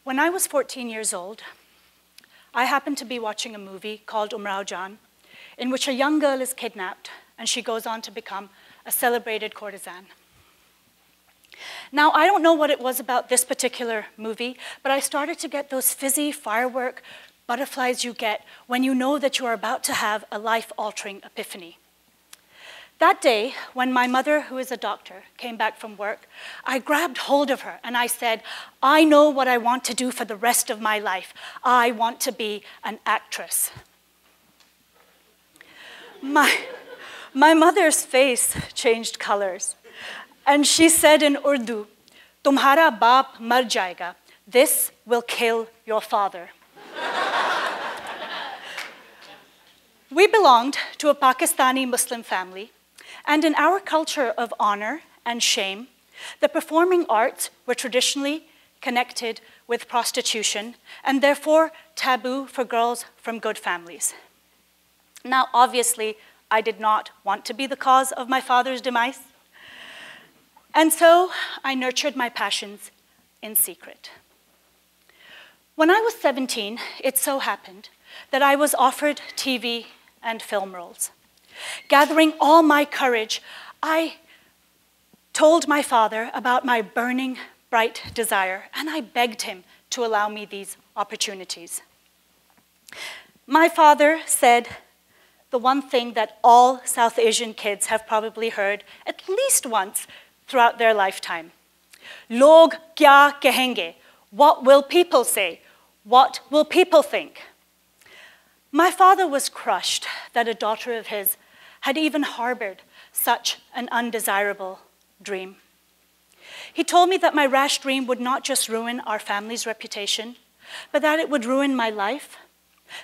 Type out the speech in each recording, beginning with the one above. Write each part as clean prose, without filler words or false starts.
When I was 14 years old, I happened to be watching a movie called Umrao Jaan, in which a young girl is kidnapped and she goes on to become a celebrated courtesan. Now, I don't know what it was about this particular movie, but I started to get those fizzy firework butterflies you get when you know that you are about to have a life-altering epiphany. That day, when my mother, who is a doctor, came back from work, I grabbed hold of her and I said, I know what I want to do for the rest of my life. I want to be an actress. My mother's face changed colors, and she said in Urdu, Tumhara baap mar jayega. This will kill your father. We belonged to a Pakistani Muslim family, and in our culture of honor and shame, the performing arts were traditionally connected with prostitution and therefore taboo for girls from good families. Now, obviously, I did not want to be the cause of my father's demise, and so I nurtured my passions in secret. When I was 17, it so happened that I was offered TV and film roles. Gathering all my courage, I told my father about my burning, bright desire, and I begged him to allow me these opportunities. My father said the one thing that all South Asian kids have probably heard at least once throughout their lifetime. Log kya kahenge? What will people say? What will people think? My father was crushed that a daughter of his had even harbored such an undesirable dream. He told me that my rash dream would not just ruin our family's reputation, but that it would ruin my life,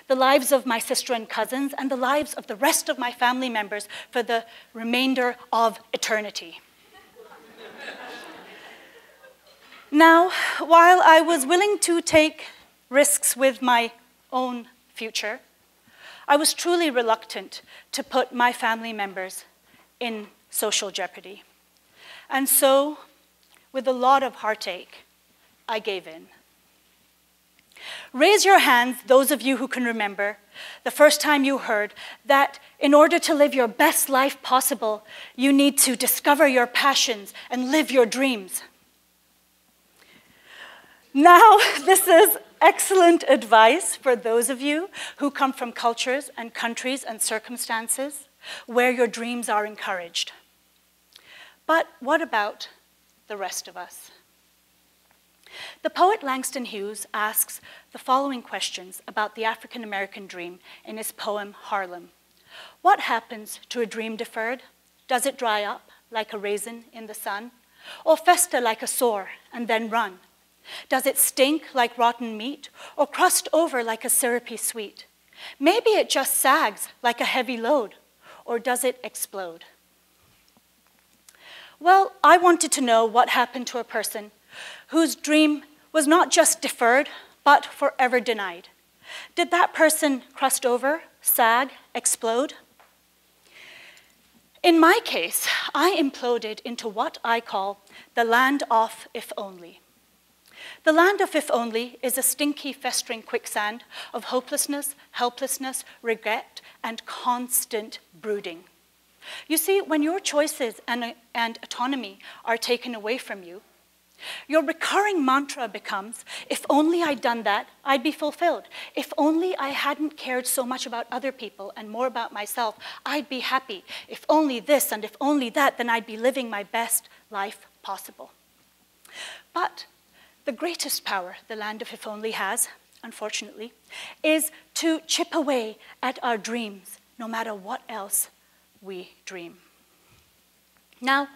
the lives of my sister and cousins, and the lives of the rest of my family members for the remainder of eternity. Now, while I was willing to take risks with my own future, I was truly reluctant to put my family members in social jeopardy. And so, with a lot of heartache, I gave in. Raise your hands, those of you who can remember, the first time you heard that in order to live your best life possible, you need to discover your passions and live your dreams. Now, this is excellent advice for those of you who come from cultures and countries and circumstances where your dreams are encouraged. But what about the rest of us? The poet Langston Hughes asks the following questions about the African American dream in his poem Harlem. What happens to a dream deferred? Does it dry up like a raisin in the sun, or fester like a sore and then run? Does it stink like rotten meat, or crust over like a syrupy sweet? Maybe it just sags like a heavy load, or does it explode? Well, I wanted to know what happened to a person whose dream was not just deferred, but forever denied. Did that person crust over, sag, explode? In my case, I imploded into what I call the land of if only. The land of if only is a stinky, festering quicksand of hopelessness, helplessness, regret, and constant brooding. You see, when your choices and autonomy are taken away from you, your recurring mantra becomes, if only I'd done that, I'd be fulfilled. If only I hadn't cared so much about other people and more about myself, I'd be happy. If only this and if only that, then I'd be living my best life possible. But the greatest power the land of if only has, unfortunately, is to chip away at our dreams, no matter what else we dream. Now,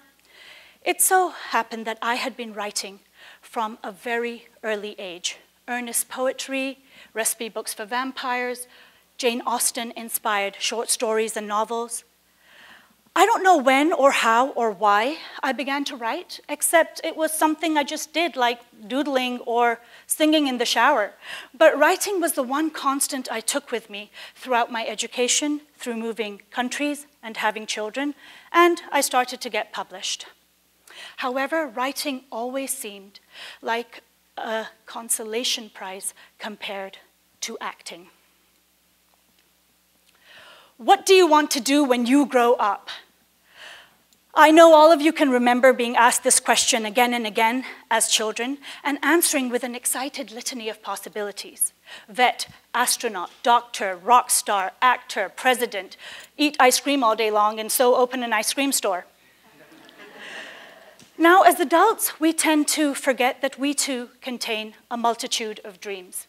it so happened that I had been writing from a very early age. Earnest poetry, recipe books for vampires, Jane Austen-inspired short stories and novels. I don't know when or how or why I began to write, except it was something I just did, like doodling or singing in the shower. But writing was the one constant I took with me throughout my education, through moving countries and having children, and I started to get published. However, writing always seemed like a consolation prize compared to acting. What do you want to do when you grow up? I know all of you can remember being asked this question again and again as children and answering with an excited litany of possibilities. Vet, astronaut, doctor, rock star, actor, president, eat ice cream all day long and so open an ice cream store. Now, as adults, we tend to forget that we too contain a multitude of dreams.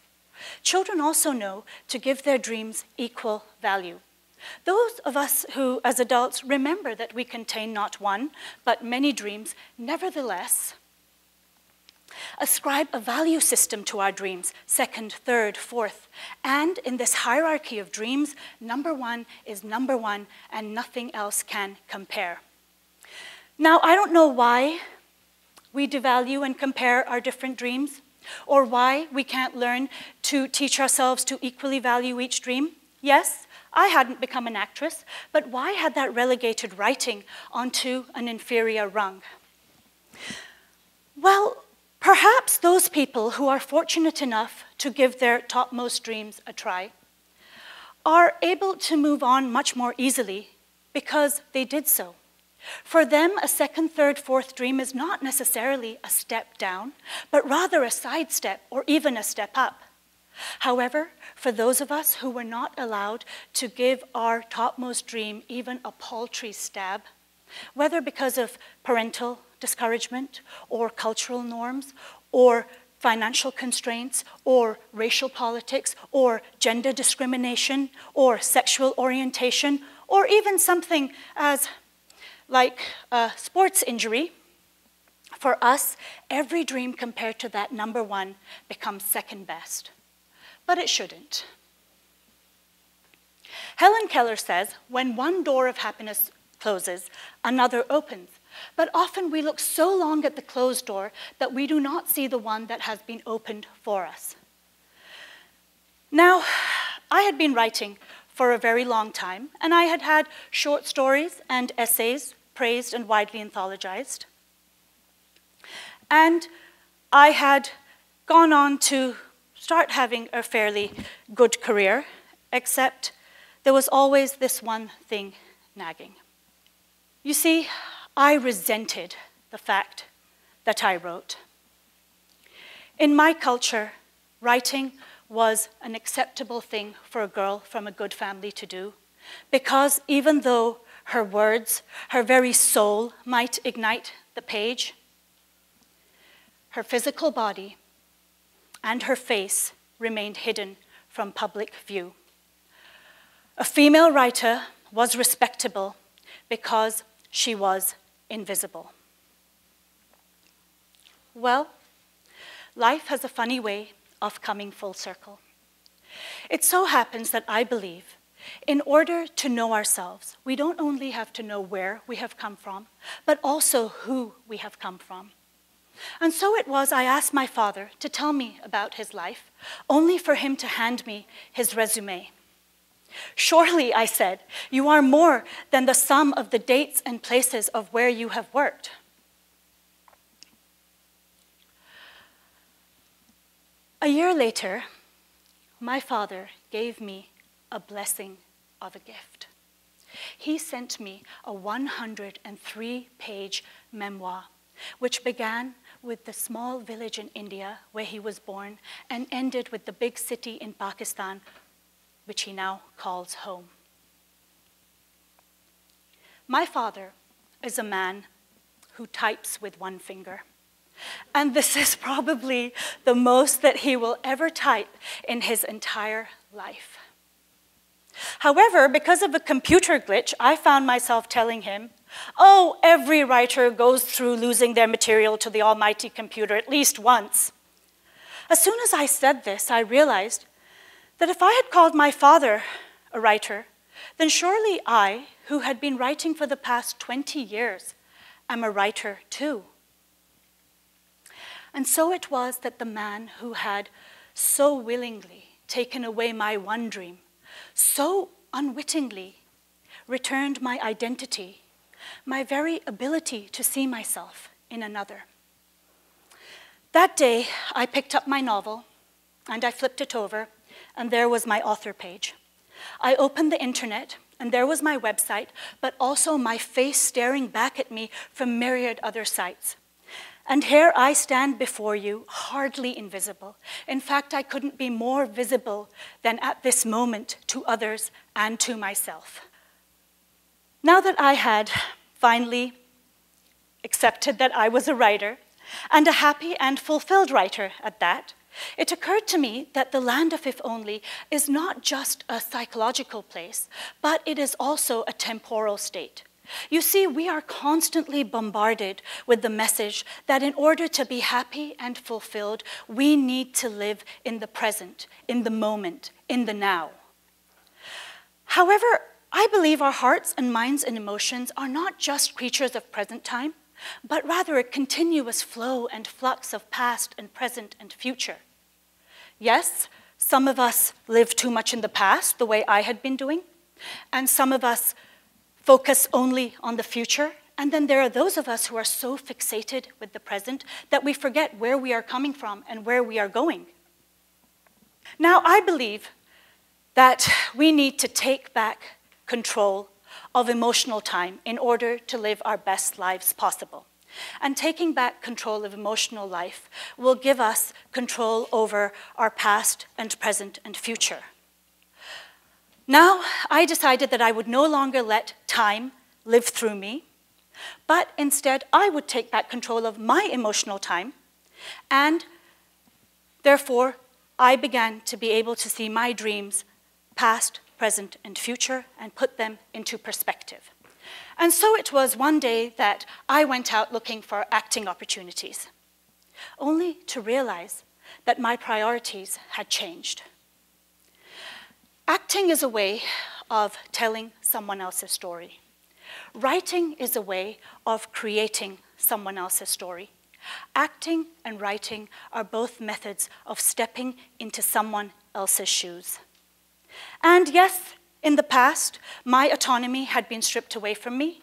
Children also know to give their dreams equal value. Those of us who, as adults, remember that we contain not one, but many dreams, nevertheless, ascribe a value system to our dreams, second, third, fourth. And in this hierarchy of dreams, number one is number one, and nothing else can compare. Now, I don't know why we devalue and compare our different dreams, or why we can't learn to teach ourselves to equally value each dream. Yes, I hadn't become an actress, but why had that relegated writing onto an inferior rung? Well, perhaps those people who are fortunate enough to give their topmost dreams a try are able to move on much more easily because they did so. For them, a second, third, fourth dream is not necessarily a step down, but rather a sidestep or even a step up. However, for those of us who were not allowed to give our topmost dream even a paltry stab, whether because of parental discouragement or cultural norms or financial constraints or racial politics or gender discrimination or sexual orientation or even something as like a sports injury, for us, every dream compared to that number one becomes second best. But it shouldn't. Helen Keller says, when one door of happiness closes, another opens. But often we look so long at the closed door that we do not see the one that has been opened for us. Now, I had been writing for a very long time, and I had had short stories and essays praised and widely anthologized. And I had gone on to start having a fairly good career, except there was always this one thing nagging. You see, I resented the fact that I wrote. In my culture, writing was an acceptable thing for a girl from a good family to do, because even though her words, her very soul might ignite the page, her physical body and her face remained hidden from public view. A female writer was respectable because she was invisible. Well, life has a funny way of coming full circle. It so happens that I believe in order to know ourselves, we don't only have to know where we have come from, but also who we have come from. And so it was I asked my father to tell me about his life, only for him to hand me his resume. Surely, I said, you are more than the sum of the dates and places of where you have worked. A year later, my father gave me a blessing of a gift. He sent me a 103-page memoir, which began with the small village in India where he was born and ended with the big city in Pakistan, which he now calls home. My father is a man who types with one finger. And this is probably the most that he will ever type in his entire life. However, because of a computer glitch, I found myself telling him, oh, every writer goes through losing their material to the almighty computer at least once. As soon as I said this, I realized that if I had called my father a writer, then surely I, who had been writing for the past 20 years, am a writer too. And so it was that the man who had so willingly taken away my one dream, so unwittingly returned my identity, my very ability to see myself in another. That day, I picked up my novel, and I flipped it over, and there was my author page. I opened the internet, and there was my website, but also my face staring back at me from myriad other sites. And here I stand before you, hardly invisible. In fact, I couldn't be more visible than at this moment to others and to myself. Now that I had finally accepted that I was a writer, and a happy and fulfilled writer at that, it occurred to me that the land of If Only is not just a psychological place, but it is also a temporal state. You see, we are constantly bombarded with the message that in order to be happy and fulfilled, we need to live in the present, in the moment, in the now. However, I believe our hearts and minds and emotions are not just creatures of present time, but rather a continuous flow and flux of past and present and future. Yes, some of us live too much in the past, the way I had been doing, and some of us focus only on the future, and then there are those of us who are so fixated with the present that we forget where we are coming from and where we are going. Now, I believe that we need to take back control of emotional time in order to live our best lives possible. And taking back control of emotional life will give us control over our past and present and future. Now, I decided that I would no longer let time live through me, but instead I would take back control of my emotional time, and therefore I began to be able to see my dreams, past, present, and future, and put them into perspective. And so it was one day that I went out looking for acting opportunities, only to realize that my priorities had changed. Acting is a way of telling someone else's story. Writing is a way of creating someone else's story. Acting and writing are both methods of stepping into someone else's shoes. And yes, in the past, my autonomy had been stripped away from me.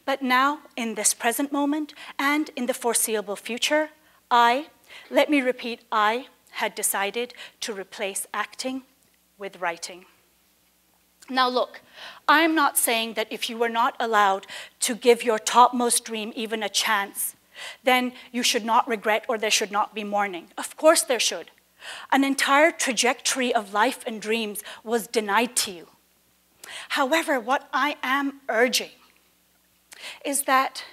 But now, in this present moment, and in the foreseeable future, let me repeat, I had decided to replace acting with writing. Now look, I'm not saying that if you were not allowed to give your topmost dream even a chance, then you should not regret or there should not be mourning. Of course there should. An entire trajectory of life and dreams was denied to you. However, what I am urging is that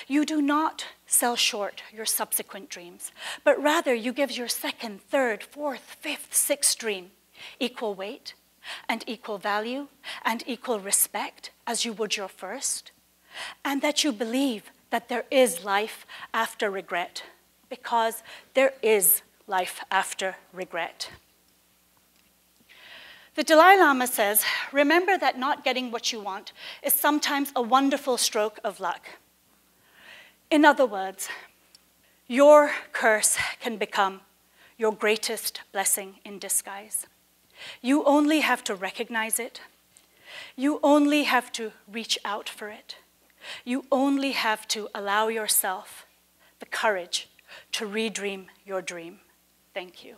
you do not sell short your subsequent dreams, but rather you give your second, third, fourth, fifth, sixth dream equal weight and equal value and equal respect as you would your first, and that you believe that there is life after regret, because there is life after regret. The Dalai Lama says, remember that not getting what you want is sometimes a wonderful stroke of luck. In other words, your curse can become your greatest blessing in disguise. You only have to recognize it. You only have to reach out for it. You only have to allow yourself the courage to redream your dream. Thank you.